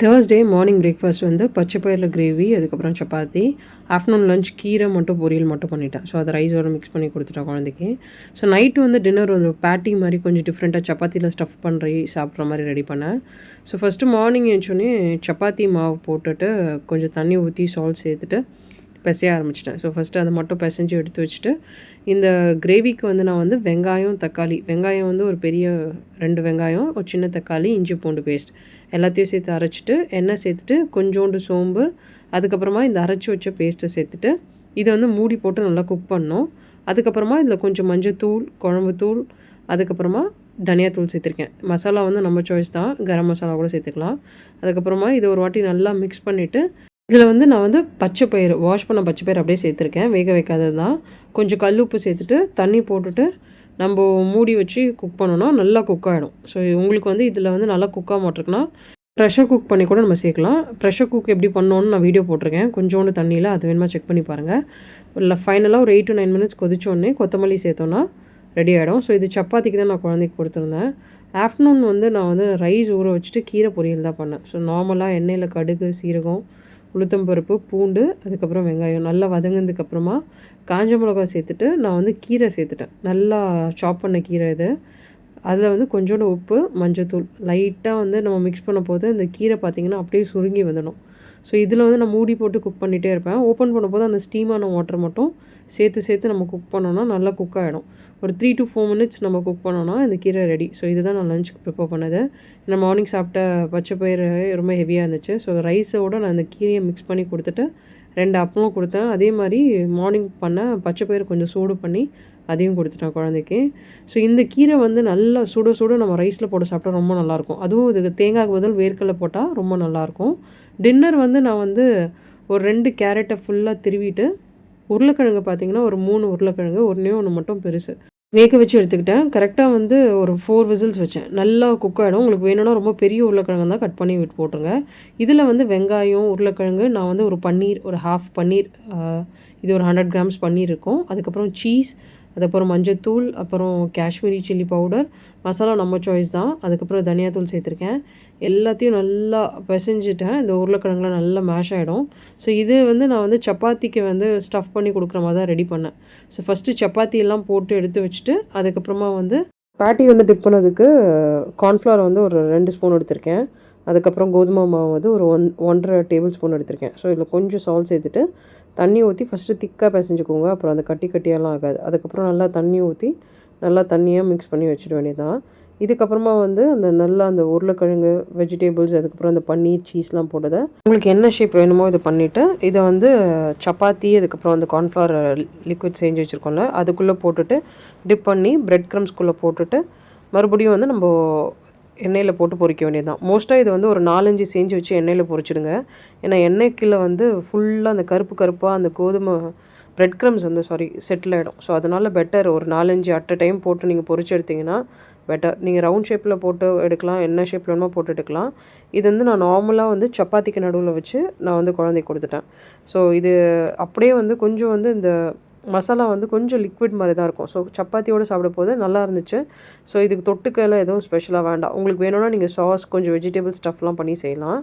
Thursday morning breakfast வந்து பச்சை பயிரில் கிரேவி, அதுக்கப்புறம் சப்பாத்தி. ஆஃப்டர்நூன் லஞ்ச் கீரை மட்டும் பொரியல் மட்டும் பண்ணிட்டேன். ஸோ அதை ரைஸோட மிக்ஸ் பண்ணி கொடுத்துட்டேன் குழந்தைக்கு. ஸோ நைட்டு வந்து டின்னர் வந்து பேட்டி மாதிரி கொஞ்சம் டிஃப்ரெண்ட்டாக சப்பாத்தியில் ஸ்டஃப் பண்ணுறி சாப்பிட்ற மாதிரி ரெடி பண்ணேன். ஸோ ஃபஸ்ட்டு மார்னிங் எழுந்தோடனே சப்பாத்தி மாவு போட்டுட்டு கொஞ்சம் தண்ணி ஊற்றி சால்ட் சேர்த்துட்டு பிசைய ஆரம்பிச்சிட்டேன். ஸோ ஃபஸ்ட்டு அதை மட்டும் பிசைஞ்சு எடுத்து வச்சுட்டு, இந்த கிரேவிக்கு வந்து நான் வந்து வெங்காயம், தக்காளி, வெங்காயம் வந்து ஒரு பெரிய 2 வெங்காயம், ஒரு சின்ன தக்காளி, இஞ்சி பூண்டு பேஸ்ட் எல்லாத்தையும் சேர்த்து அரைச்சிட்டு, எண்ணெய் சேர்த்துட்டு, கொஞ்சோண்டு சோம்பு, அதுக்கப்புறமா இந்த அரைச்சி வச்ச பேஸ்ட்டை சேர்த்துட்டு, இதை வந்து மூடி போட்டு நல்லா குக் பண்ணோம். அதுக்கப்புறமா இதில் கொஞ்சம் மஞ்சத்தூள், குழம்புத்தூள், அதுக்கப்புறமா தனியாத்தூள் சேர்த்துருக்கேன். மசாலா வந்து நம்ம சாய்ஸ் தான், கரம் மசாலா கூட சேர்த்துக்கலாம். அதுக்கப்புறமா இதை ஒரு வாட்டி நல்லா மிக்ஸ் பண்ணிவிட்டு, இதில் வந்து நான் வந்து பச்சை பயிறு, வாஷ் பண்ண பச்சை பயிறு அப்படியே சேர்த்துருக்கேன், வேக வைக்காதது தான். கொஞ்சம் கல் உப்பு சேர்த்துட்டு தண்ணி போட்டுட்டு நம்ம மூடி வச்சு குக் பண்ணோன்னா நல்லா குக் ஆகிடும். ஸோ உங்களுக்கு வந்து இதில் வந்து நல்லா குக்காக மாட்டிருக்குன்னா ப்ரெஷர் குக் பண்ணி கூட நம்ம சேர்க்கலாம். ப்ரெஷர் குக் எப்படி பண்ணோன்னு நான் வீடியோ போட்டிருக்கேன், கொஞ்சோண்டு தண்ணியில், அது வேணுமா செக் பண்ணி பாருங்கள். இல்லை ஃபைனலாக ஒரு 8 to 9 மினிட்ஸ் கொதிச்சோடனே கொத்தமல்லி சேர்த்தோன்னா ரெடி ஆகிடும். ஸோ இது சப்பாத்திக்கு தான் நான் குழந்தைக்கு கொடுத்துருந்தேன். ஆஃப்டர்நூன் வந்து நான் வந்து ரைஸ் ஊற வச்சுட்டு கீரை பொரியல் தான் பண்ணேன். ஸோ நார்மலாக எண்ணெயில் கடுகு, சீரகம், உளுத்தம்பருப்பு, பூண்டு, அதுக்கப்புறம் வெங்காயம் நல்லா வதங்கினதுக்கப்புறமா காஞ்ச மிளகா சேர்த்துட்டு நான் வந்து கீரை சேர்த்துட்டேன். நல்லா சாப் பண்ண கீரை இது. அதில் வந்து கொஞ்சோண்டு உப்பு, மஞ்சத்தூள் லைட்டாக வந்து நம்ம மிக்ஸ் பண்ண போது இந்த கீரை பார்த்திங்கன்னா அப்படியே சுருங்கி வந்துடும். ஸோ இதில் வந்து நான் மூடி போட்டு குக் பண்ணிகிட்டே இருப்பேன். ஓப்பன் பண்ணும்போது அந்த ஸ்டீமான வாட்டர் மட்டும் சேர்த்து நம்ம குக் பண்ணோன்னா நல்லா குக் ஆகிடும். ஒரு 3 to 4 மினிட்ஸ் நம்ம குக் பண்ணோன்னா இந்த கீரை ரெடி. ஸோ இதுதான் நான் லஞ்சுக்கு ப்ரிப்பேர் பண்ணது. நான் மார்னிங் சாப்பிட்ட பச்சை பயிறு ரொம்ப ஹெவியாக இருந்துச்சு. ஸோ ரைஸோடு நான் இந்த கீரையை மிக்ஸ் பண்ணி கொடுத்துட்டு 2 அப்பமும் கொடுத்தேன். அதே மாதிரி மார்னிங் பண்ண பச்சை பயிறு கொஞ்சம் சூடு பண்ணி அதையும் கொடுத்துட்டேன் குழந்தைக்கு. ஸோ இந்த கீரை வந்து நல்லா சுட சுட நம்ம ரைஸில் போட்டு சாப்பிட்டா ரொம்ப நல்லாயிருக்கும். அதுவும் இதுக்கு தேங்காய்க்கு பதில் வேர்க்கடலை போட்டால் ரொம்ப நல்லாயிருக்கும். டின்னர் வந்து நான் வந்து ஒரு 2 கேரட்டை ஃபுல்லாக திருவிட்டு, உருளைக்கிழங்கு பார்த்திங்கன்னா ஒரு 3 உருளைக்கிழங்கு, ஒன்றே ஒன்று மட்டும் பெருசு வேக வச்சு எடுத்துக்கிட்டேன். கரெக்டாக வந்து ஒரு 4 விசில்ஸ் வச்சேன். நல்லா குக் ஆகிடும். உங்களுக்கு வேணும்னா ரொம்ப பெரிய உருளைக்கிழங்கு தான் கட் பண்ணி விட்டு போட்டுருங்க. இதில் வந்து வெங்காயம், உருளைக்கிழங்கு, நான் வந்து ஒரு பன்னீர், ஒரு ஹாஃப் பன்னீர், இது ஒரு 100 கிராம்ஸ் பன்னீர் இருக்கும். அதுக்கப்புறம் சீஸ், அதுக்கப்புறம் மஞ்சத்தூள், அப்புறம் காஷ்மீரி சில்லி பவுடர், மசாலா நம்ம சாய்ஸ் தான். அதுக்கப்புறம் தனியாத்தூள் சேர்த்துருக்கேன். எல்லாத்தையும் நல்லா பிசைஞ்சிட்டேன். இந்த உருளைக்கிழங்குலாம் நல்லா மேஷ் ஆகிடும். ஸோ இது வந்து நான் வந்து சப்பாத்திக்கு வந்து ஸ்டஃப் பண்ணி கொடுக்குற மாதிரி தான் ரெடி பண்ணேன். ஸோ ஃபஸ்ட்டு சப்பாத்தியெல்லாம் போட்டு எடுத்து வச்சுட்டு, அதுக்கப்புறமா வந்து பேட்டி வந்து டிப் பண்ணதுக்கு கார்ன்ஃப்ளவர் வந்து ஒரு 2 ஸ்பூன் எடுத்திருக்கேன். அதுக்கப்புறம் கோதுமை மாவு வந்து ஒரு 1.5 டேபிள் ஸ்பூன் எடுத்திருக்கேன். ஸோ இதில் கொஞ்சம் சால்ட் சேர்த்துட்டு தண்ணி ஊற்றி ஃபஸ்ட்டு திக்காக பிசைஞ்சுக்கோங்க. அப்புறம் அந்த கட்டியெல்லாம் ஆகாது. அதுக்கப்புறம் நல்லா தண்ணி ஊற்றி நல்லா தண்ணியாக மிக்ஸ் பண்ணி வச்சிட வேண்டியதான். இதுக்கப்புறமா வந்து அந்த உருளைக்கிழங்கு, வெஜிடபிள்ஸ், அதுக்கப்புறம் அந்த பன்னீர், சீஸ்லாம் போட்டதை உங்களுக்கு என்ன ஷேப் வேணுமோ இது பண்ணிவிட்டு, இதை வந்து சப்பாத்தி, அதுக்கப்புறம் அந்த கார்ன்ஃப்ளவர் லிக்விட் செஞ்சு வச்சுருக்கோம்ல, அதுக்குள்ளே போட்டுட்டு டிப் பண்ணி பிரெட் க்ரம்ஸ்குள்ளே போட்டுட்டு மறுபடியும் வந்து நம்ம எண்ணெயில் போட்டு பொரிக்க வேண்டியது தான். மோஸ்ட்டாக இது வந்து ஒரு 4-5 செஞ்சு வச்சு எண்ணெயில் பொரிச்சிடுங்க. ஏன்னா எண்ணெய்க்குள்ளே வந்து ஃபுல்லாக அந்த கருப்பாக அந்த கோதுமை பிரெட் க்ரம்ஸ் வந்து செட்டில் ஆகிடும். ஸோ அதனால் பெட்டர் ஒரு 4-5 அட் அ டைம் போட்டு நீங்கள் பொரிச்சு எடுத்திங்கன்னா பெட்டர். நீங்கள் ரவுண்ட் ஷேப்பில் போட்டு எடுக்கலாம், என்ன ஷேப்பில் வேணுமோ போட்டு எடுக்கலாம். இது வந்து நான் நார்மலாக வந்து சப்பாத்திக்கு நடுவில் வச்சு நான் வந்து குழந்தைக்கு கொடுத்துட்டேன். ஸோ இது அப்படியே வந்து கொஞ்சம் வந்து இந்த மசாலா வந்து கொஞ்சம் லிக்விட் மாதிரி தான் இருக்கும். ஸோ சப்பாத்தியோடு சாப்பிட போது நல்லா இருந்துச்சு. ஸோ இதுக்கு தொட்டுக்கையில் எதுவும் ஸ்பெஷலாக வேண்டாம். உங்களுக்கு வேணும்னா நீங்கள் சாஸ், கொஞ்சம் வெஜிடபிள் ஸ்டஃப்லாம் பண்ணி செய்யலாம்.